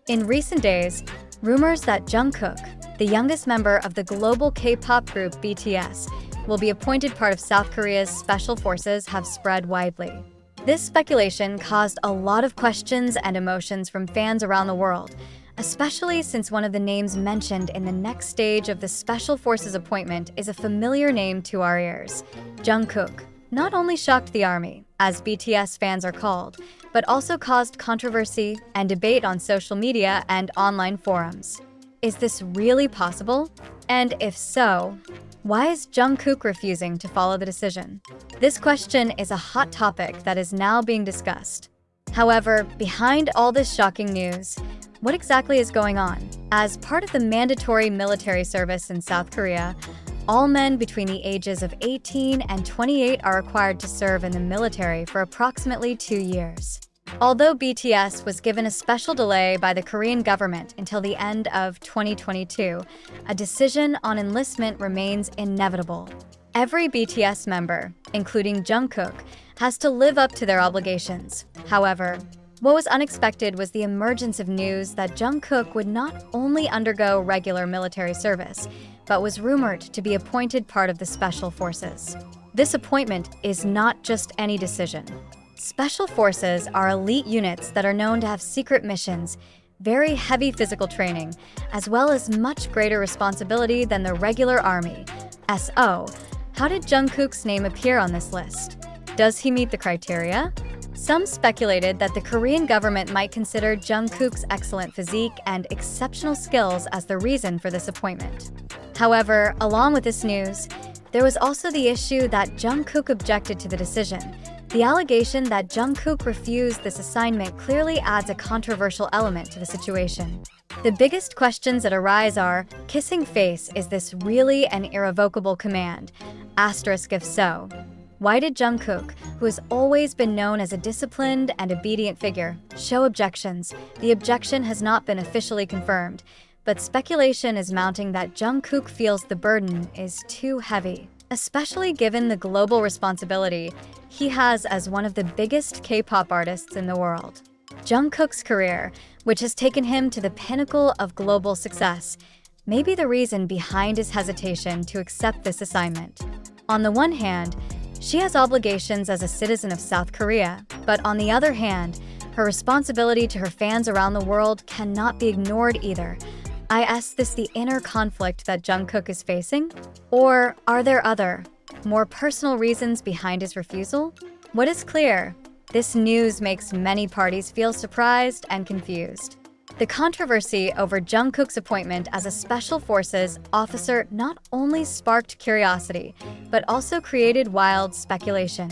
In recent days, rumors that Jungkook, the youngest member of the global K-pop group BTS, will be appointed part of South Korea's special forces have spread widely. This speculation caused a lot of questions and emotions from fans around the world, especially since one of the names mentioned in the next stage of the special forces appointment is a familiar name to our ears. Jungkook not only shocked the army, as BTS fans are called, but also caused controversy and debate on social media and online forums. Is this really possible? And if so, why is Jungkook refusing to follow the decision? This question is a hot topic that is now being discussed. However, behind all this shocking news, what exactly is going on? As part of the mandatory military service in South Korea, all men between the ages of 18 and 28 are required to serve in the military for approximately 2 years. Although BTS was given a special delay by the Korean government until the end of 2022, a decision on enlistment remains inevitable. Every BTS member, including Jungkook, has to live up to their obligations. However, what was unexpected was the emergence of news that Jungkook would not only undergo regular military service, but was rumored to be appointed part of the special forces. This appointment is not just any decision. Special forces are elite units that are known to have secret missions, very heavy physical training, as well as much greater responsibility than the regular army. So, how did Jungkook's name appear on this list? Does he meet the criteria? Some speculated that the Korean government might consider Jungkook's excellent physique and exceptional skills as the reason for this appointment. However, along with this news, there was also the issue that Jungkook objected to the decision. The allegation that Jungkook refused this assignment clearly adds a controversial element to the situation. The biggest questions that arise are, kissing face, is this really an irrevocable command? Asterisk if so. Why did Jungkook, who has always been known as a disciplined and obedient figure, show objections? The objection has not been officially confirmed, but speculation is mounting that Jungkook feels the burden is too heavy, especially given the global responsibility he has as one of the biggest K-pop artists in the world. Jungkook's career, which has taken him to the pinnacle of global success, may be the reason behind his hesitation to accept this assignment. On the one hand, she has obligations as a citizen of South Korea, but on the other hand, her responsibility to her fans around the world cannot be ignored either. Is this the inner conflict that Jungkook is facing? Or are there other, more personal reasons behind his refusal? What is clear? This news makes many parties feel surprised and confused. The controversy over Jungkook's appointment as a Special Forces officer not only sparked curiosity, but also created wild speculation.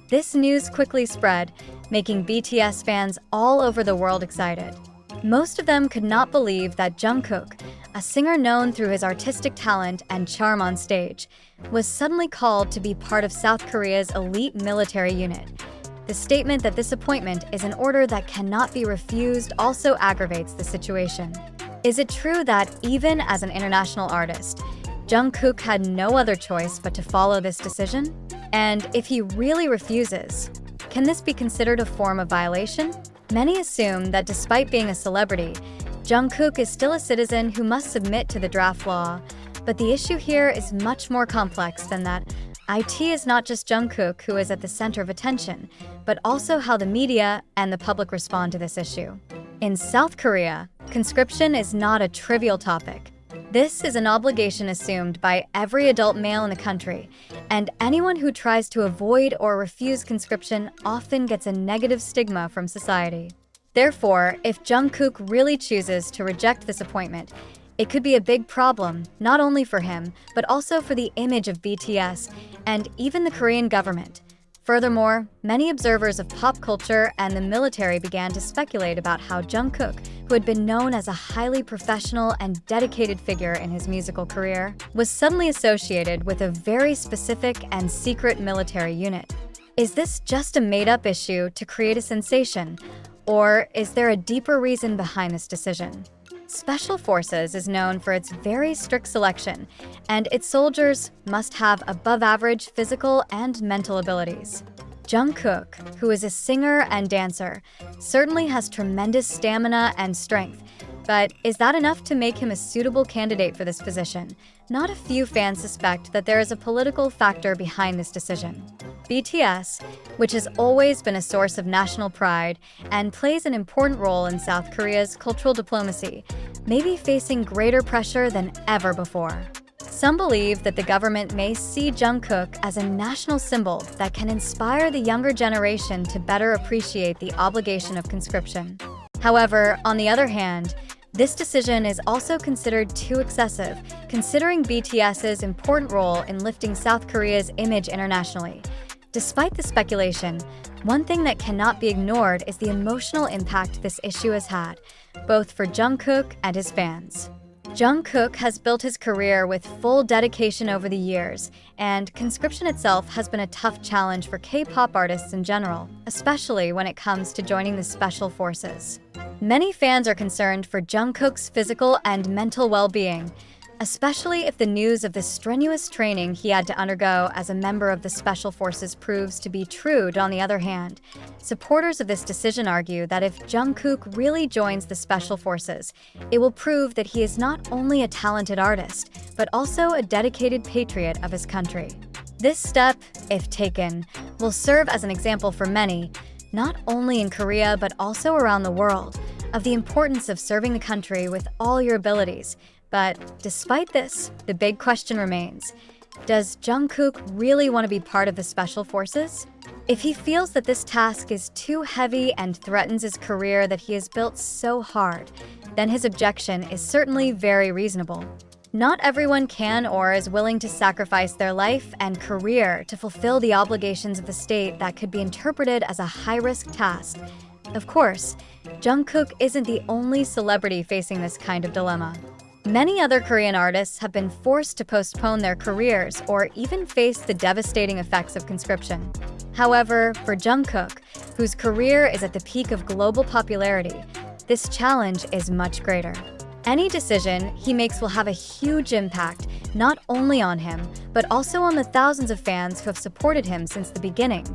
This news quickly spread, making BTS fans all over the world excited. Most of them could not believe that Jungkook, a singer known through his artistic talent and charm on stage, was suddenly called to be part of South Korea's elite military unit. The statement that this appointment is an order that cannot be refused also aggravates the situation. Is it true that, even as an international artist, Jungkook had no other choice but to follow this decision? And if he really refuses, can this be considered a form of violation? Many assume that despite being a celebrity, Jungkook is still a citizen who must submit to the draft law. But the issue here is much more complex than that. It is not just Jungkook who is at the center of attention, but also how the media and the public respond to this issue. In South Korea, conscription is not a trivial topic. This is an obligation assumed by every adult male in the country, and anyone who tries to avoid or refuse conscription often gets a negative stigma from society. Therefore, if Jungkook really chooses to reject this appointment, it could be a big problem, not only for him, but also for the image of BTS and even the Korean government. Furthermore, many observers of pop culture and the military began to speculate about how Jungkook, who had been known as a highly professional and dedicated figure in his musical career, was suddenly associated with a very specific and secret military unit. Is this just a made-up issue to create a sensation, or is there a deeper reason behind this decision? Special Forces is known for its very strict selection, and its soldiers must have above-average physical and mental abilities. Jungkook, who is a singer and dancer, certainly has tremendous stamina and strength, But is that enough to make him a suitable candidate for this position? Not a few fans suspect that there is a political factor behind this decision. BTS, which has always been a source of national pride and plays an important role in South Korea's cultural diplomacy, may be facing greater pressure than ever before. Some believe that the government may see Jungkook as a national symbol that can inspire the younger generation to better appreciate the obligation of conscription. However, on the other hand, this decision is also considered too excessive, considering BTS's important role in lifting South Korea's image internationally. Despite the speculation, one thing that cannot be ignored is the emotional impact this issue has had, both for Jungkook and his fans. Jungkook has built his career with full dedication over the years, and conscription itself has been a tough challenge for K-pop artists in general, especially when it comes to joining the special forces. Many fans are concerned for Jungkook's physical and mental well-being, especially if the news of the strenuous training he had to undergo as a member of the Special Forces proves to be true. On the other hand, supporters of this decision argue that if Jungkook really joins the Special Forces, it will prove that he is not only a talented artist, but also a dedicated patriot of his country. This step, if taken, will serve as an example for many, not only in Korea but also around the world, of the importance of serving the country with all your abilities. But despite this, the big question remains: does Jungkook really want to be part of the Special Forces? If he feels that this task is too heavy and threatens his career that he has built so hard, then his objection is certainly very reasonable. Not everyone can or is willing to sacrifice their life and career to fulfill the obligations of the state that could be interpreted as a high-risk task. Of course, Jungkook isn't the only celebrity facing this kind of dilemma. Many other Korean artists have been forced to postpone their careers or even face the devastating effects of conscription. However, for Jungkook, whose career is at the peak of global popularity, this challenge is much greater. Any decision he makes will have a huge impact, not only on him, but also on the thousands of fans who have supported him since the beginning.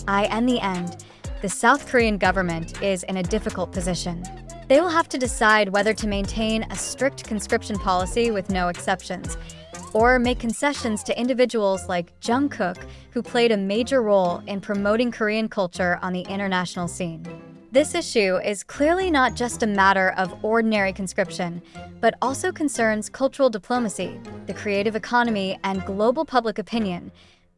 In the end, the South Korean government is in a difficult position. They will have to decide whether to maintain a strict conscription policy with no exceptions, or make concessions to individuals like Jungkook, who played a major role in promoting Korean culture on the international scene. This issue is clearly not just a matter of ordinary conscription, but also concerns cultural diplomacy, the creative economy, and global public opinion.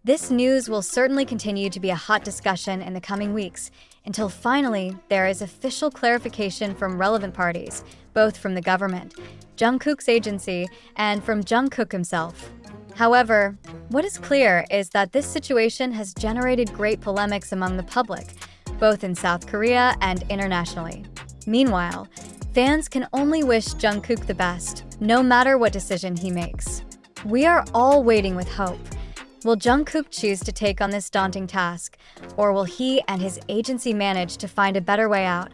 This news will certainly continue to be a hot discussion in the coming weeks, until finally there is official clarification from relevant parties, both from the government, Jungkook's agency, and from Jungkook himself. However, what is clear is that this situation has generated great polemics among the public, both in South Korea and internationally. Meanwhile, fans can only wish Jungkook the best, no matter what decision he makes. We are all waiting with hope. Will Jungkook choose to take on this daunting task, or will he and his agency manage to find a better way out?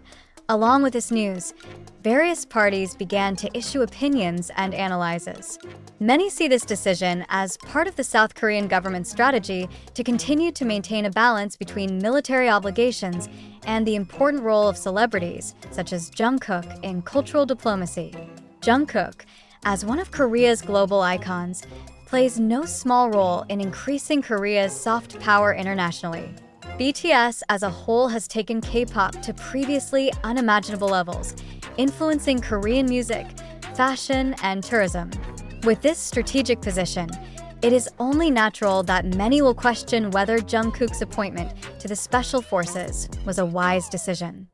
Along with this news, various parties began to issue opinions and analyses. Many see this decision as part of the South Korean government's strategy to continue to maintain a balance between military obligations and the important role of celebrities, such as Jungkook, in cultural diplomacy. Jungkook, as one of Korea's global icons, plays no small role in increasing Korea's soft power internationally. BTS as a whole has taken K-pop to previously unimaginable levels, influencing Korean music, fashion, and tourism. With this strategic position, it is only natural that many will question whether Jungkook's appointment to the Special Forces was a wise decision.